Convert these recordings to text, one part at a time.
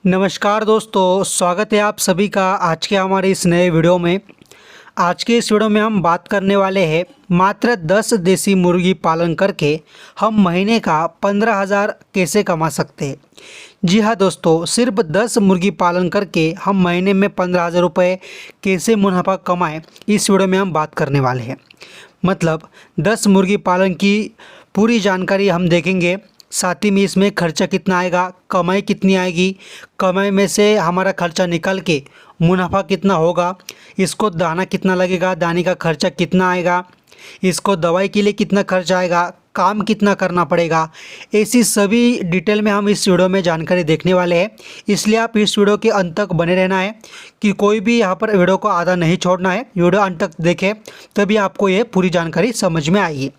नमस्कार दोस्तों, स्वागत है आप सभी का आज के हमारे इस नए वीडियो में। आज के इस वीडियो में हम बात करने वाले हैं मात्र 10 देसी मुर्गी पालन करके हम महीने का 15,000 कैसे कमा सकते हैं। जी हाँ दोस्तों, सिर्फ 10 मुर्गी पालन करके हम महीने में 15,000 रुपये कैसे मुनाफा कमाएं, इस वीडियो में हम बात करने वाले हैं। मतलब 10 मुर्गी पालन की पूरी जानकारी हम देखेंगे, साथ ही में इसमें खर्चा कितना आएगा, कमाई कितनी आएगी, कमाई में से हमारा खर्चा निकाल के मुनाफा कितना होगा, इसको दाना कितना लगेगा, दाने का खर्चा कितना आएगा, इसको दवाई के लिए कितना खर्चा आएगा, काम कितना करना पड़ेगा, ऐसी सभी डिटेल में हम इस वीडियो में जानकारी देखने वाले हैं। इसलिए आप इस वीडियो के अंत तक बने रहना है कि कोई भी यहाँ पर वीडियो को आधा नहीं छोड़ना है। वीडियो अंत तक देखें तभी आपको ये पूरी जानकारी समझ में आएगी।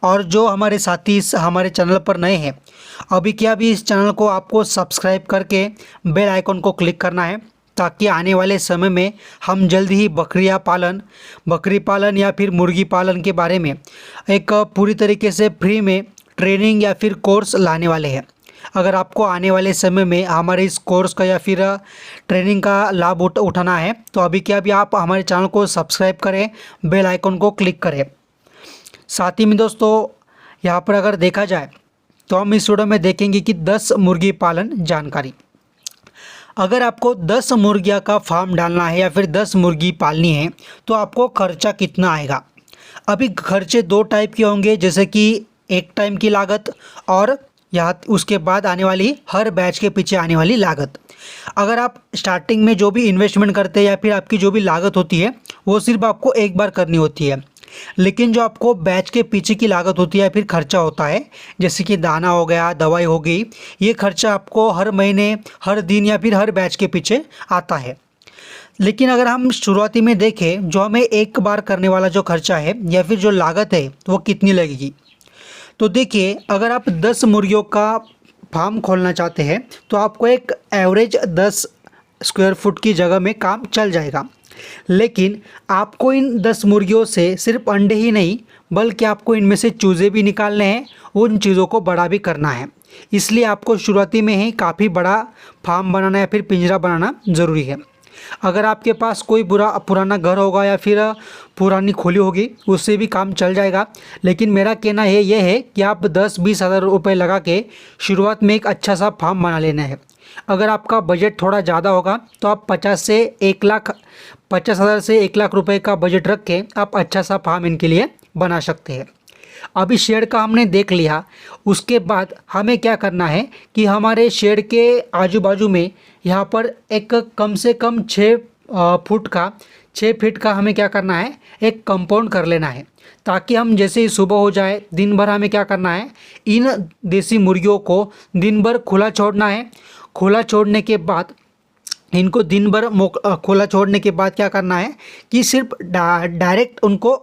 और जो हमारे साथी इस हमारे चैनल पर नए हैं, अभी क्या भी इस चैनल को आपको सब्सक्राइब करके बेल आइकन को क्लिक करना है, ताकि आने वाले समय में हम जल्द ही बकरी पालन या फिर मुर्गी पालन के बारे में एक पूरी तरीके से फ्री में ट्रेनिंग या फिर कोर्स लाने वाले हैं। अगर आपको आने वाले समय में हमारे इस कोर्स का या फिर ट्रेनिंग का लाभ उठाना है, तो अभी क्या भी आप हमारे चैनल को सब्सक्राइब करें, बेल आइकन को क्लिक करें। साथ ही में दोस्तों, यहाँ पर अगर देखा जाए तो हम इस वीडियो में देखेंगे कि 10 मुर्गी पालन जानकारी। अगर आपको 10 मुर्गियाँ का फार्म डालना है या फिर 10 मुर्गी पालनी है तो आपको खर्चा कितना आएगा। अभी खर्चे दो टाइप के होंगे, जैसे कि एक टाइम की लागत और यहाँ उसके बाद आने वाली हर बैच के पीछे आने वाली लागत। अगर आप स्टार्टिंग में जो भी इन्वेस्टमेंट करते हैं या फिर आपकी जो भी लागत होती है वो सिर्फ आपको एक बार करनी होती है, लेकिन जो आपको बैच के पीछे की लागत होती है या फिर खर्चा होता है, जैसे कि दाना हो गया, दवाई हो गई, ये खर्चा आपको हर महीने, हर दिन या फिर हर बैच के पीछे आता है। लेकिन अगर हम शुरुआती में देखें, जो हमें एक बार करने वाला जो खर्चा है या फिर जो लागत है वो कितनी लगेगी, तो देखिए अगर आप 10 मुर्गियों का फार्म खोलना चाहते हैं तो आपको एक एवरेज 10 स्क्वायर फुट की जगह में काम चल जाएगा। लेकिन आपको इन 10 मुर्गियों से सिर्फ अंडे ही नहीं बल्कि आपको इनमें से चूज़े भी निकालने हैं, उन चीज़ों को बड़ा भी करना है। इसलिए आपको शुरुआती में ही काफ़ी बड़ा फार्म बनाना या फिर पिंजरा बनाना ज़रूरी है। अगर आपके पास कोई पुराना घर होगा या फिर पुरानी खोली होगी, उससे भी काम चल जाएगा। लेकिन मेरा कहना है यह है कि आप 10-20 हज़ार रुपये लगा के शुरुआत में एक अच्छा सा फार्म बना लेना है। अगर आपका बजट थोड़ा ज़्यादा होगा तो आप 50,000 से 1 लाख रुपए का बजट रख के आप अच्छा सा फार्म इनके लिए बना सकते हैं। अभी शेड का हमने देख लिया, उसके बाद हमें क्या करना है कि हमारे शेड के आजू बाजू में यहाँ पर एक कम से कम 6 फीट का हमें क्या करना है, एक कंपाउंड कर लेना है, ताकि हम जैसे ही सुबह हो जाए दिन भर हमें क्या करना है, इन देसी मुर्गियों को दिन भर खुला छोड़ना है। खुला छोड़ने के बाद इनको दिन भर खुला छोड़ने के बाद क्या करना है कि सिर्फ डायरेक्ट उनको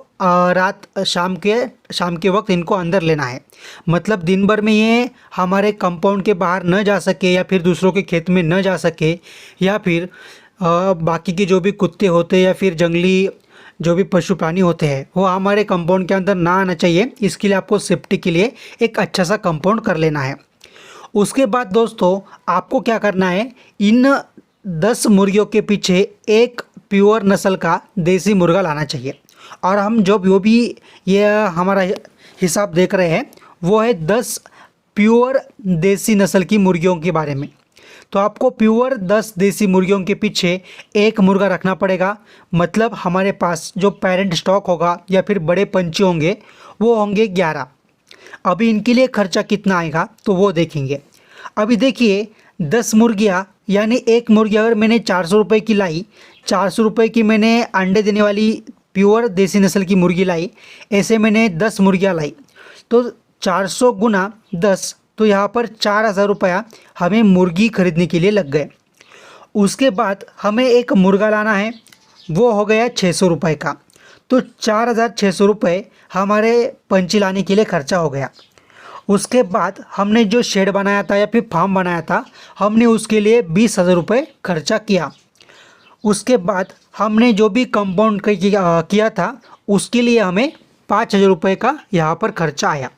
शाम के वक्त इनको अंदर लेना है। मतलब दिन भर में ये हमारे कंपाउंड के बाहर न जा सके या फिर दूसरों के खेत में न जा सके, या फिर बाकी के जो भी कुत्ते होते हैं या फिर जंगली जो भी पशु प्राणी होते हैं वो हमारे कंपाउंड के अंदर ना आना चाहिए। इसके लिए आपको सेफ्टी के लिए एक अच्छा सा कंपाउंड कर लेना है। उसके बाद दोस्तों आपको क्या करना है, इन 10 मुर्गियों के पीछे एक प्योर नस्ल का देसी मुर्गा लाना चाहिए। और हम जो भी ये हमारा हिसाब देख रहे हैं वो है 10 प्योर देसी नस्ल की मुर्गियों के बारे में। तो आपको प्योर 10 देसी मुर्गियों के पीछे एक मुर्गा रखना पड़ेगा। मतलब हमारे पास जो पेरेंट स्टॉक होगा या फिर बड़े पंछी होंगे वो होंगे 11। अभी इनके लिए खर्चा कितना आएगा तो वो देखेंगे। अभी देखिए 10 मुर्गियाँ यानी एक मुर्गी अगर मैंने 400 रुपये की लाई, 400 रुपये की मैंने अंडे देने वाली प्योर देसी नस्ल की मुर्गी लाई, ऐसे मैंने 10 मुर्गियाँ लाई तो 400 गुना 10, तो यहाँ पर 4,000 रुपया हमें मुर्गी खरीदने के लिए लग गए। उसके बाद हमें एक मुर्गा लाना है, वो हो गया 600 रुपये का, तो 4,600 रुपये हमारे पंछी लाने के लिए खर्चा हो गया। उसके बाद हमने जो शेड बनाया था या फिर फार्म बनाया था, हमने उसके लिए 20,000 रुपये खर्चा किया। उसके बाद हमने जो भी कंपाउंड किया था उसके लिए हमें 5,000 रुपये का यहाँ पर खर्चा आया।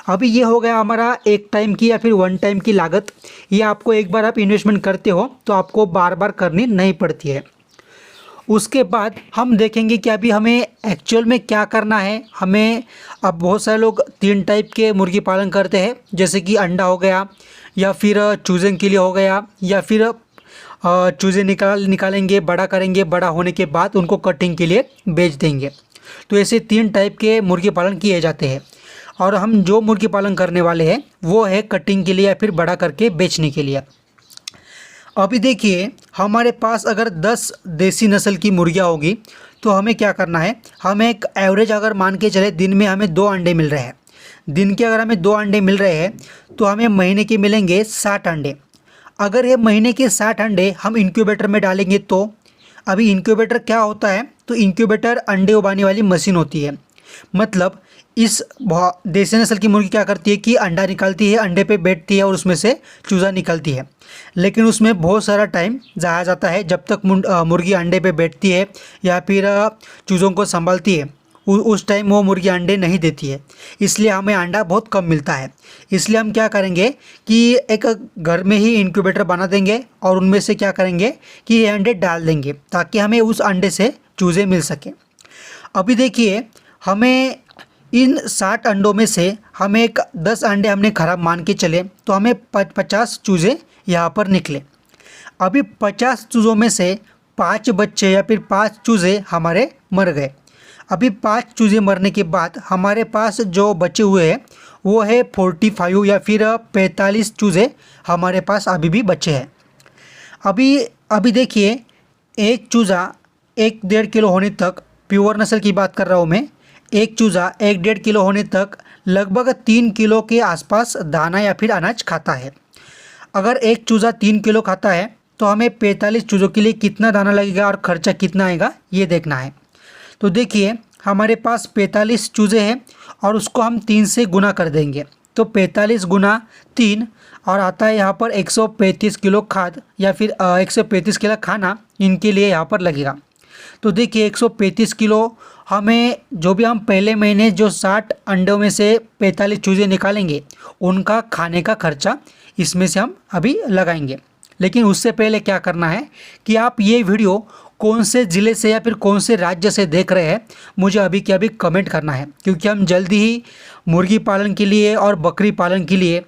अभी ये हो गया हमारा एक टाइम की या फिर वन टाइम की लागत। ये आपको एक बार आप इन्वेस्टमेंट करते हो तो आपको बार बार करनी नहीं पड़ती है। उसके बाद हम देखेंगे कि अभी हमें एक्चुअल में क्या करना है। हमें अब बहुत सारे लोग 3 टाइप के मुर्गी पालन करते हैं, जैसे कि अंडा हो गया या फिर चूज़न के लिए हो गया, या फिर चूज़े निकालेंगे, बड़ा करेंगे, बड़ा होने के बाद उनको कटिंग के लिए बेच देंगे। तो ऐसे 3 टाइप के मुर्गी पालन किए जाते हैं। और हम जो मुर्गी पालन करने वाले हैं वो है कटिंग के लिए या फिर बड़ा करके बेचने के लिए। अभी देखिए, हमारे पास अगर 10 देसी नस्ल की मुर्गियाँ होगी तो हमें क्या करना है। हमें एक एवरेज अगर मान के चले दिन में हमें 2 अंडे मिल रहे हैं, दिन के अगर हमें 2 अंडे मिल रहे हैं तो हमें महीने के मिलेंगे 60 अंडे। अगर ये महीने के 60 अंडे हम इंक्यूबेटर में डालेंगे तो अभी इंक्यूबेटर क्या होता है, तो इंक्यूबेटर अंडे उबालने वाली मशीन होती है। मतलब इस देसी नस्ल की मुर्गी क्या करती है कि अंडा निकालती है, अंडे पे बैठती है और उसमें से चूज़ा निकलती है, लेकिन उसमें बहुत सारा टाइम जाया जाता है। जब तक मुर्गी अंडे पे बैठती है या फिर चूज़ों को संभालती है उस टाइम वो मुर्गी अंडे नहीं देती है, इसलिए हमें अंडा बहुत कम मिलता है। इसलिए हम क्या करेंगे कि एक घर में ही इंक्यूबेटर बना देंगे और उनमें से क्या करेंगे कि ये अंडे डाल देंगे ताकि हमें उस अंडे से चूज़े मिल सके। अभी देखिए, हमें इन 60 अंडों में से हमें एक 10 अंडे हमने ख़राब मान के चले तो हमें 50 चूज़े यहाँ पर निकले। अभी 50 चूज़ों में से 5 बच्चे या फिर 5 चूज़े हमारे मर गए। अभी 5 चूज़े मरने के बाद हमारे पास जो बचे हुए हैं वो है 45 या फिर 45 चूज़े हमारे पास अभी भी बचे हैं। अभी देखिए, एक चूज़ा 1-1.5 किलो होने तक, प्योर नस्ल की बात कर रहा हूँ मैं, एक चूज़ा 1-1.5 किलो होने तक लगभग 3 किलो के आसपास दाना या फिर अनाज खाता है। अगर एक चूज़ा 3 किलो खाता है तो हमें 45 चूज़ों के लिए कितना दाना लगेगा और ख़र्चा कितना आएगा ये देखना है। तो देखिए, हमारे पास 45 चूज़े हैं और उसको हम 3 से गुना कर देंगे तो 45 गुना 3 और आता है यहाँ पर 135 किलो खाद या फिर 135 किलो खाना इनके लिए यहाँ पर लगेगा। तो देखिए, 135 किलो हमें जो भी हम पहले महीने जो 60 अंडों में से 45 चूज़े निकालेंगे उनका खाने का खर्चा इसमें से हम अभी लगाएंगे। लेकिन उससे पहले क्या करना है कि आप ये वीडियो कौन से ज़िले से या फिर कौन से राज्य से देख रहे हैं मुझे अभी के अभी कमेंट करना है, क्योंकि हम जल्दी ही मुर्गी पालन के लिए और बकरी पालन के लिए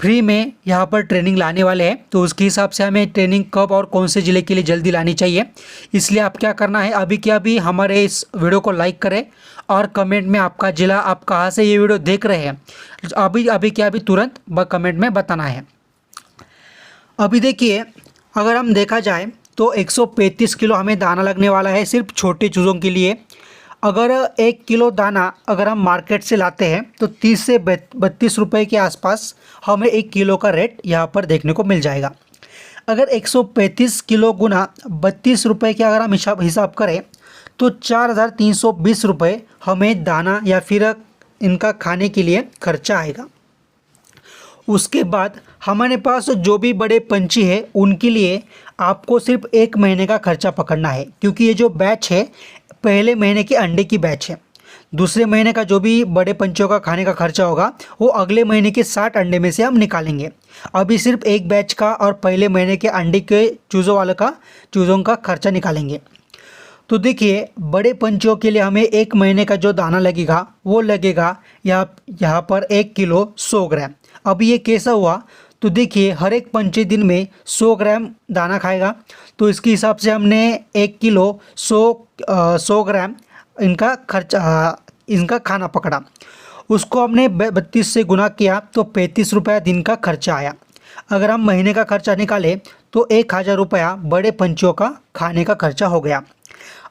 फ्री में यहाँ पर ट्रेनिंग लाने वाले हैं। तो उसके हिसाब से हमें ट्रेनिंग कब और कौन से ज़िले के लिए जल्दी लानी चाहिए, इसलिए आप क्या करना है अभी के अभी हमारे इस वीडियो को लाइक करें और कमेंट में आपका ज़िला, आप कहाँ से ये वीडियो देख रहे हैं अभी के अभी तुरंत कमेंट में बताना है। अभी देखिए, अगर हम देखा जाए तो 135 किलो हमें दाना लगने वाला है सिर्फ छोटे चूज़ों के लिए। अगर 1 किलो दाना अगर हम मार्केट से लाते हैं तो 30 से 32 रुपये के आसपास हमें 1 किलो का रेट यहाँ पर देखने को मिल जाएगा। अगर 135 किलो गुना 32 रुपये के अगर हम हिसाब करें तो 4,320 रुपये हमें दाना या फिर इनका खाने के लिए खर्चा आएगा। उसके बाद हमारे पास जो भी बड़े पंछी है उनके लिए आपको सिर्फ 1 महीने का खर्चा पकड़ना है, क्योंकि ये जो बैच है पहले महीने के अंडे की बैच है। दूसरे महीने का जो भी बड़े पंछियों का खाने का खर्चा होगा वो अगले महीने के 60 अंडे में से हम निकालेंगे। अभी सिर्फ एक बैच का और पहले महीने के अंडे के चूज़ों का खर्चा निकालेंगे। तो देखिए, बड़े पंछियों के लिए हमें 1 महीने का जो दाना लगेगा वो लगेगा यहाँ पर 1 किलो 100 ग्राम। अभी ये कैसा हुआ, तो देखिए हर एक पंछी दिन में 100 ग्राम दाना खाएगा, तो इसके हिसाब से हमने 1 किलो 100 ग्राम इनका खाना पकड़ा। उसको हमने 32 से गुना किया तो 35 रुपया दिन का खर्चा आया। अगर हम महीने का खर्चा निकालें तो 1,000 रुपया बड़े पंछियों का खाने का खर्चा हो गया।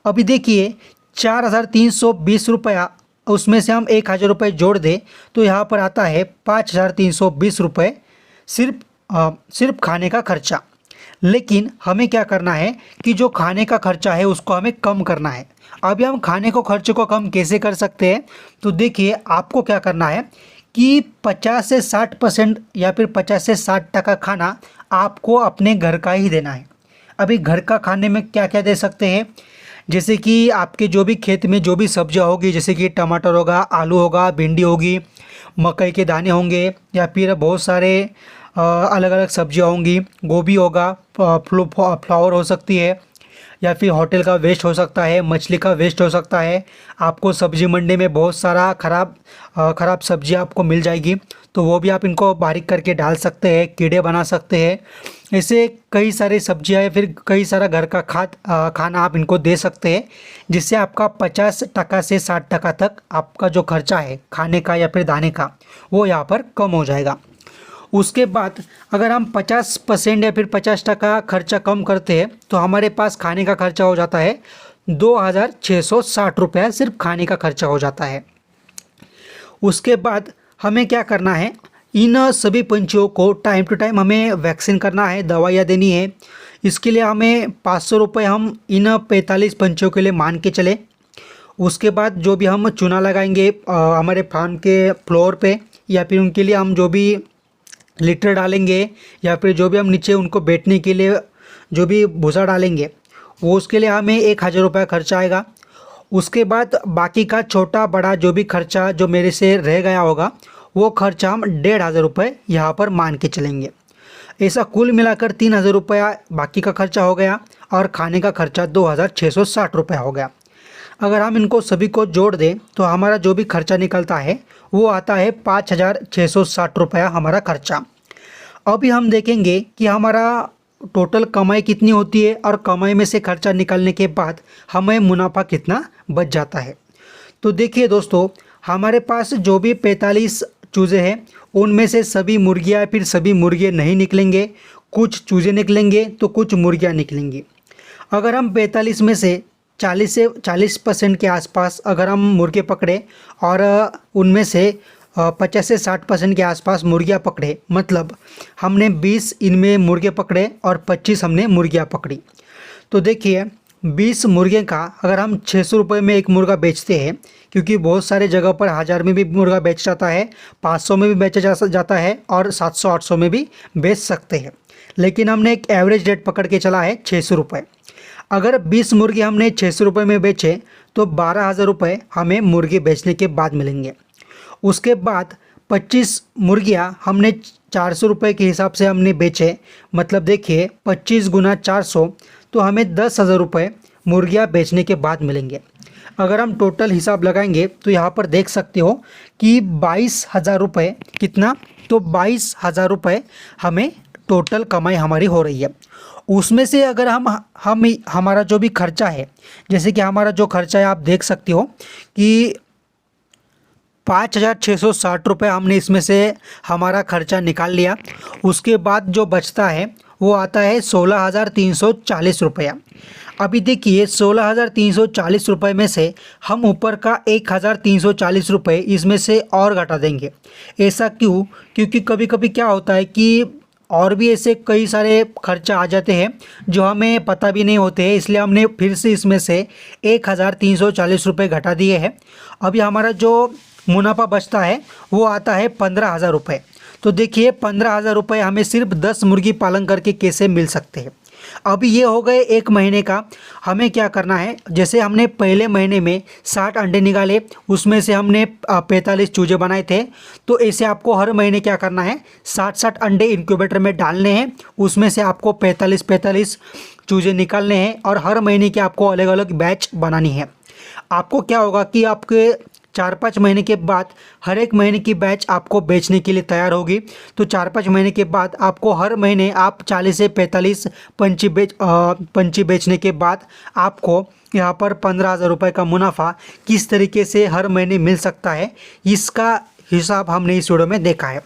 अभी देखिए, 4,320 रुपया उसमें से हम 1,000 रुपये जोड़ दें तो यहाँ पर आता है 5,320 रुपये सिर्फ खाने का खर्चा। लेकिन हमें क्या करना है कि जो खाने का खर्चा है उसको हमें कम करना है। अभी हम खाने को खर्चे को कम कैसे कर सकते हैं, तो देखिए आपको क्या करना है कि 50 से 60% या फिर 50 से 60% खाना आपको अपने घर का ही देना है। अभी घर का खाने में क्या क्या दे सकते हैं, जैसे कि आपके जो भी खेत में जो भी सब्जियां होगी, जैसे कि टमाटर होगा, आलू होगा, भिंडी होगी, मकई के दाने होंगे या फिर बहुत सारे अलग अलग सब्जियां होंगी, गोभी होगा, फ्लावर हो सकती है, या फिर होटल का वेस्ट हो सकता है, मछली का वेस्ट हो सकता है। आपको सब्जी मंडी में बहुत सारा ख़राब सब्जी आपको मिल जाएगी, तो वो भी आप इनको बारीक करके डाल सकते हैं, कीड़े बना सकते हैं। ऐसे कई सारी सब्जियां या फिर कई सारा घर का खाना आप इनको दे सकते हैं, जिससे आपका 50% से 60% तक आपका जो खर्चा है खाने का या फिर दाने का, वो यहाँ पर कम हो जाएगा। उसके बाद अगर हम 50% या फिर 50% खर्चा कम करते हैं तो हमारे पास खाने का खर्चा हो जाता है 2660 रुपये, सिर्फ खाने का खर्चा हो जाता है। उसके बाद हमें क्या करना है, इन सभी पंछियों को टाइम टू टाइम हमें वैक्सीन करना है, दवाइयाँ देनी है। इसके लिए हमें 500 रुपये हम इन 45 पंछियों के लिए मान के चले। उसके बाद जो भी हम चूना लगाएंगे हमारे फार्म के फ्लोर पे, या फिर उनके लिए हम जो भी लिटर डालेंगे या फिर जो भी हम नीचे उनको बैठने के लिए जो भी भूसा डालेंगे, वो उसके लिए हमें 1000 रुपये खर्चा आएगा। उसके बाद बाकी का छोटा बड़ा जो भी खर्चा जो मेरे से रह गया होगा, वो खर्चा हम 1500 रुपये यहाँ पर मान के चलेंगे। ऐसा कुल मिलाकर 3000 रुपया बाकी का खर्चा हो गया और खाने का खर्चा 2660 रुपया हो गया। अगर हम इनको सभी को जोड़ दें तो हमारा जो भी खर्चा निकलता है वो आता है 5660 रुपया हमारा खर्चा। अभी हम देखेंगे कि हमारा टोटल कमाई कितनी होती है और कमाई में से खर्चा निकालने के बाद हमें मुनाफा कितना बच जाता है। तो देखिए दोस्तों, हमारे पास जो भी 45 चूज़े हैं उनमें से सभी मुर्गियाँ या फिर सभी मुर्गे नहीं निकलेंगे, कुछ चूज़े निकलेंगे तो कुछ मुर्गियाँ निकलेंगी। अगर हम 45 में से 40% के आसपास अगर हम मुर्गे पकड़े और उनमें से 50 से 60% के आसपास मुर्गियाँ पकड़े, मतलब हमने 20 इनमें मुर्गे पकड़े और 25 हमने मुर्गियाँ पकड़ी, तो देखिए 20 मुर्गे का अगर हम 600 रुपये में एक मुर्गा बेचते हैं, क्योंकि बहुत सारे जगह पर 1000 में भी मुर्गा बेच जाता है, 500 में भी बेचा जाता है और 700-800 में भी बेच सकते हैं, लेकिन हमने एक एवरेज रेट पकड़ के चला है 600 रुपये। अगर 20 मुर्गे हमने 600 रुपये में बेचे तो 12000 रुपये हमें मुर्गे बेचने के बाद मिलेंगे। उसके बाद 25 मुर्गियाँ हमने 400 रुपये के हिसाब से हमने बेचे, मतलब देखिए 25 गुना 400, तो हमें 10,000 रुपये मुर्गियाँ बेचने के बाद मिलेंगे। अगर हम टोटल हिसाब लगाएंगे तो यहाँ पर देख सकते हो कि 22,000 रुपये, कितना, तो 22,000 रुपये हमें टोटल कमाई हमारी हो रही है। उसमें से अगर हम हमारा जो भी खर्चा है, जैसे कि हमारा जो खर्चा है आप देख सकते हो कि 5660 रुपये हमने इसमें से हमारा खर्चा निकाल लिया। उसके बाद जो बचता है वो आता है 16,340 रुपया। अभी देखिए 16,340 रुपये में से हम ऊपर का 1,340 रुपये इसमें से और घटा देंगे। ऐसा क्यों? क्योंकि कभी कभी क्या होता है कि और भी ऐसे कई सारे खर्चा आ जाते हैं जो हमें पता भी नहीं होते हैं, इसलिए हमने फिर से इसमें से 1,340 रुपये घटा दिए हैं। अभी हमारा जो मुनाफा बचता है वो आता है 15,000 रुपये। तो देखिए 15,000 रुपये हमें सिर्फ 10 मुर्गी पालन करके कैसे मिल सकते हैं। अभी ये हो गए एक महीने का। हमें क्या करना है, जैसे हमने पहले महीने में 60 अंडे निकाले, उसमें से हमने 45 चूजे बनाए थे, तो ऐसे आपको हर महीने क्या करना है, 60 अंडे इंक्यूबेटर में डालने हैं, उसमें से आपको 45 चूजे निकालने हैं और हर महीने की आपको अलग अलग बैच बनानी है। आपको क्या होगा कि आपके 4-5 महीने के बाद हर एक महीने की बैच आपको बेचने के लिए तैयार होगी। तो 4-5 महीने के बाद आपको हर महीने आप 40 से 45 पंछी बेचने के बाद आपको यहाँ पर 15,000 रुपये का मुनाफा किस तरीके से हर महीने मिल सकता है, इसका हिसाब हमने इस वीडियो में देखा है।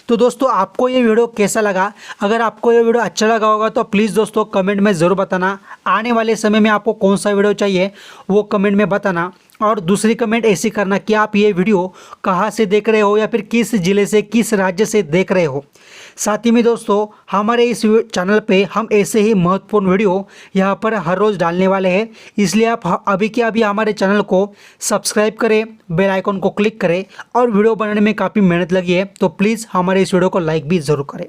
तो दोस्तों आपको ये वीडियो कैसा लगा? अगर आपको ये वीडियो अच्छा लगा होगा तो प्लीज़ दोस्तों कमेंट में ज़रूर बताना। आने वाले समय में आपको कौन सा वीडियो चाहिए वो कमेंट में बताना। और दूसरी कमेंट ऐसी करना कि आप ये वीडियो कहाँ से देख रहे हो या फिर किस ज़िले से, किस राज्य से देख रहे हो। साथ ही में दोस्तों हमारे इस चैनल पे हम ऐसे ही महत्वपूर्ण वीडियो यहाँ पर हर रोज़ डालने वाले हैं, इसलिए आप अभी के अभी हमारे चैनल को सब्सक्राइब करें, बेल आइकन को क्लिक करें। और वीडियो बनाने में काफ़ी मेहनत लगी है तो प्लीज़ हमारे इस वीडियो को लाइक भी ज़रूर करें।